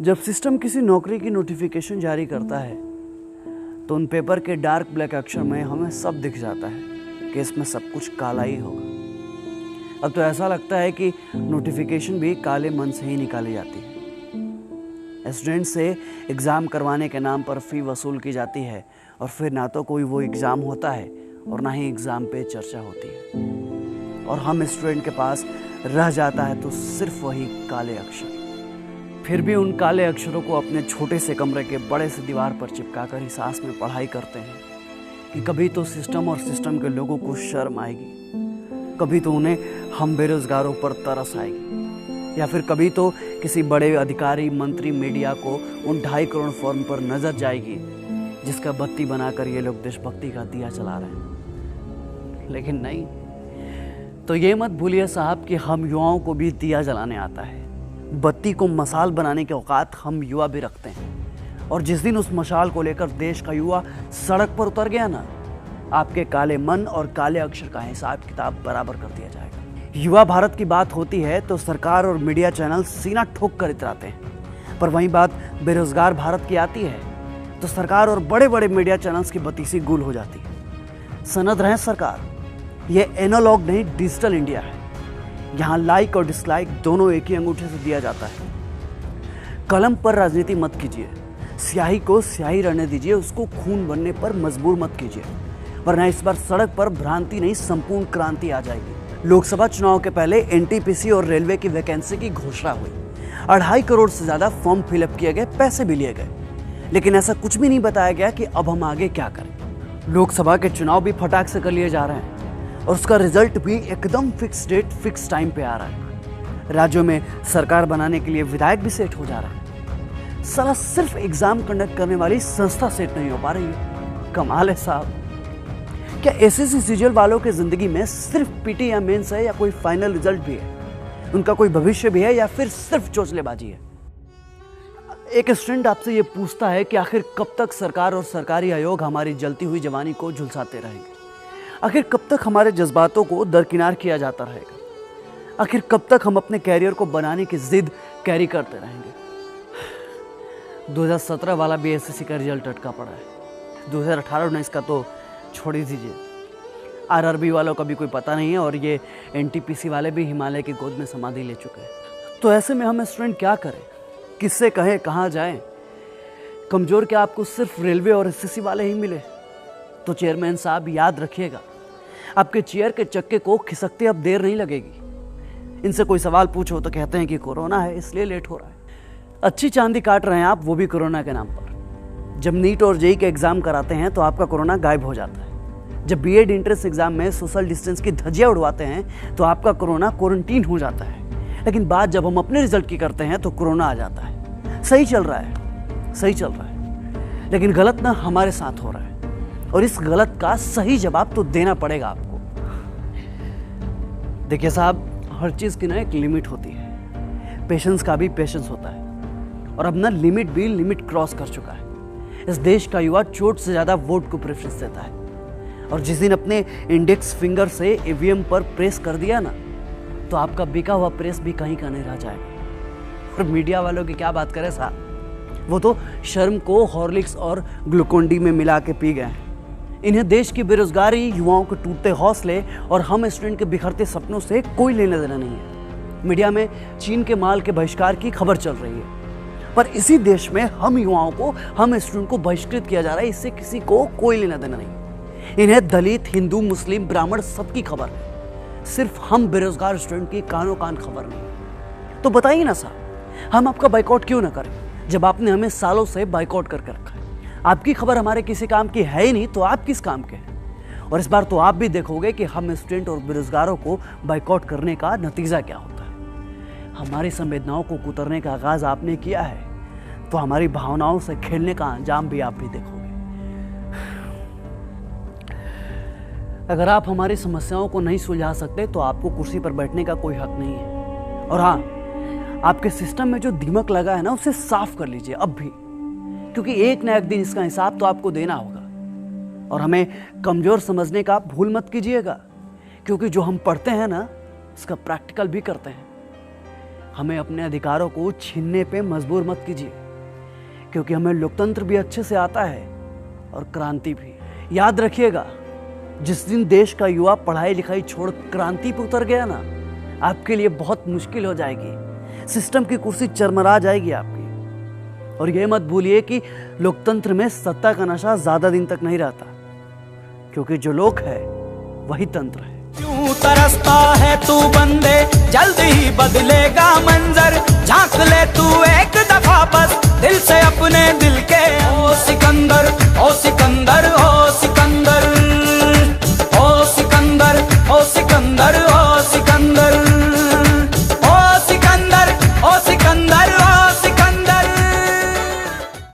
जब सिस्टम किसी नौकरी की नोटिफिकेशन जारी करता है तो उन पेपर के डार्क ब्लैक अक्षर में हमें सब दिख जाता है कि इसमें सब कुछ काला ही होगा। अब तो ऐसा लगता है कि नोटिफिकेशन भी काले मन से ही निकाली जाती है। स्टूडेंट से एग्ज़ाम करवाने के नाम पर फ़ी वसूल की जाती है और फिर ना तो कोई वो एग्ज़ाम होता है और ना ही एग्ज़ाम पे चर्चा होती है, और हम स्टूडेंट के पास रह जाता है तो सिर्फ वही काले अक्षर। फिर भी उन काले अक्षरों को अपने छोटे से कमरे के बड़े से दीवार पर चिपका कर ही सांस में पढ़ाई करते हैं कि कभी तो सिस्टम और सिस्टम के लोगों को शर्म आएगी, कभी तो उन्हें हम बेरोजगारों पर तरस आएगी, या फिर कभी तो किसी बड़े अधिकारी मंत्री मीडिया को उन 2.5 करोड़ फॉर्म पर नजर जाएगी जिसका बत्ती बनाकर ये लोग देशभक्ति का दिया चला रहे हैं। लेकिन नहीं, तो ये मत भूलिए साहब कि हम युवाओं को भी दिया जलाने आता है। बत्ती को मसाल बनाने के औकात हम युवा भी रखते हैं, और जिस दिन उस मशाल को लेकर देश का युवा सड़क पर उतर गया ना, आपके काले मन और काले अक्षर का हिसाब किताब बराबर कर दिया जाएगा। युवा भारत की बात होती है तो सरकार और मीडिया चैनल सीना ठोक कर इतराते हैं, पर वहीं बात बेरोजगार भारत की आती है तो सरकार और बड़े बड़े मीडिया चैनल्स की बत्ती गुल हो जाती है। सनद रहे सरकार, ये एनालॉग नहीं डिजिटल इंडिया है। यहाँ लाइक और डिसलाइक दोनों एक ही अंगूठे से दिया जाता है। कलम पर राजनीति मत कीजिए, स्याही को स्याही रहने दीजिए, उसको खून बनने पर मजबूर मत कीजिए, वरना इस बार सड़क पर भ्रांति नहीं संपूर्ण क्रांति आ जाएगी। लोकसभा चुनाव के पहले एनटीपीसी और रेलवे की वैकेंसी की घोषणा हुई, 2.5 करोड़ से ज्यादा फॉर्म फिलअप किए गए, पैसे भी लिए गए, लेकिन ऐसा कुछ भी नहीं बताया गया कि अब हम आगे क्या करें। लोकसभा के चुनाव भी फटाक से कर लिए जा रहे हैं और उसका रिजल्ट भी एकदम फिक्स डेट फिक्स टाइम पे आ रहा है। राज्यों में सरकार बनाने के लिए विधायक भी सेट हो जा रहा है। साला सिर्फ एग्जाम कंडक्ट करने वाली संस्था सेट नहीं हो पा रही है। कमाल है साहब। क्या एसएससी सीजीएल वालों की जिंदगी में सिर्फ पीटी या मेंस है, या कोई फाइनल रिजल्ट भी है? उनका कोई भविष्य भी है, या फिर सिर्फ चोचलेबाजी है? एक स्टूडेंट आपसे ये पूछता है कि आखिर कब तक सरकार और सरकारी आयोग हमारी जलती हुई जवानी को झुलसाते रहेंगे? आखिर कब तक हमारे जज्बातों को दरकिनार किया जाता रहेगा? आखिर कब तक हम अपने कैरियर को बनाने की जिद कैरी करते रहेंगे? 2017 वाला भी एसएससी का रिजल्ट अटका पड़ा है। 2018-19 का तो छोड़ ही दीजिए। आरआरबी वालों का भी कोई पता नहीं है, और ये एनटीपीसी वाले भी हिमालय की गोद में समाधि ले चुके हैं। तो ऐसे में हम स्टूडेंट क्या करें? किससे कहें, कहाँ जाएं? कमजोर क्या आपको सिर्फ रेलवे और एसएससी वाले ही मिले? तो चेयरमैन साहब याद रखिएगा, आपके चेयर के चक्के को खिसकते अब देर नहीं लगेगी। इनसे कोई सवाल पूछो तो कहते हैं कि कोरोना है इसलिए लेट हो रहा है। अच्छी चांदी काट रहे हैं आप, वो भी कोरोना के नाम पर। जब नीट और जेईई के एग्जाम कराते हैं तो आपका कोरोना गायब हो जाता है। जब बीएड एंट्रेंस एग्जाम में सोशल डिस्टेंस की धज्जियां उड़वाते हैं तो आपका कोरोना क्वारंटीन हो जाता है। लेकिन बात जब हम अपने रिजल्ट की करते हैं तो कोरोना आ जाता है। सही चल रहा है, सही चल रहा है, लेकिन गलत ना हमारे साथ हो रहा है, और इस गलत का सही जवाब तो देना पड़ेगा आपको। देखिए साहब, हर चीज की ना एक लिमिट होती है। पेशेंस का भी पेशेंस होता है, और अब ना लिमिट भी लिमिट क्रॉस कर चुका है। इस देश का युवा चोट से ज्यादा वोट को प्रेफरेंस देता है, और जिस दिन अपने इंडेक्स फिंगर से ईवीएम पर प्रेस कर दिया ना, तो आपका बिका हुआ प्रेस भी कहीं का नहीं रह जाएगा। और मीडिया वालों की क्या बात करें साहब, वो तो शर्म को हॉर्लिक्स और ग्लूकोन डी में मिला के पी गए हैं। इन्हें देश की बेरोजगारी, युवाओं के टूटते हौसले और हम स्टूडेंट के बिखरते सपनों से कोई लेना देना नहीं है। मीडिया में चीन के माल के बहिष्कार की खबर चल रही है, पर इसी देश में हम युवाओं को, हम स्टूडेंट को बहिष्कृत किया जा रहा है। इससे किसी को कोई लेना देना नहीं। इन्हें दलित, हिंदू, मुस्लिम, ब्राह्मण सबकी खबर है, सिर्फ हम बेरोजगार स्टूडेंट की कानों कान खबर नहीं। तो बताइए ना साहब, हम आपका बाइकआउट क्यों ना करें जब आपने हमें सालों से बाइकआउट करके रखा है? आपकी खबर हमारे किसी काम की है ही नहीं, तो आप किस काम के हैं? और इस बार तो आप भी देखोगे कि हम स्टूडेंट और बेरोजगारों को बाइकआउट करने का नतीजा क्या होता है। हमारी संवेदनाओं को कुतरने का आगाज आपने किया है, तो हमारी भावनाओं से खेलने का अंजाम भी आप भी देखोगे। अगर आप हमारी समस्याओं को नहीं सुलझा सकते तो आपको कुर्सी पर बैठने का कोई हक नहीं है। और हाँ, आपके सिस्टम में जो दीमक लगा है ना, उसे साफ कर लीजिए अब भी, क्योंकि एक न एक दिन इसका हिसाब तो आपको देना होगा। और हमें कमजोर समझने का भूल मत कीजिएगा, क्योंकि जो हम पढ़ते हैं ना, उसका प्रैक्टिकल भी करते हैं। हमें अपने अधिकारों को छीनने पे मजबूर मत कीजिए, क्योंकि हमें लोकतंत्र भी अच्छे से आता है और क्रांति भी। याद रखिएगा, जिस दिन देश का युवा पढ़ाई लिखाई छोड़ क्रांति पे उतर गया ना, आपके लिए बहुत मुश्किल हो जाएगी। सिस्टम की कुर्सी चरमरा जाएगी आपकी। और ये मत भूलिए कि लोकतंत्र में सत्ता का नशा ज्यादा दिन तक नहीं रहता, क्योंकि जो लोक है वही तंत्र है। क्यों तरसता है तू बंदे, जल्द ही बदलेगा मंजर। झांक ले तू एक दफा बस दिल से अपने दिल के। ओ सिकंदर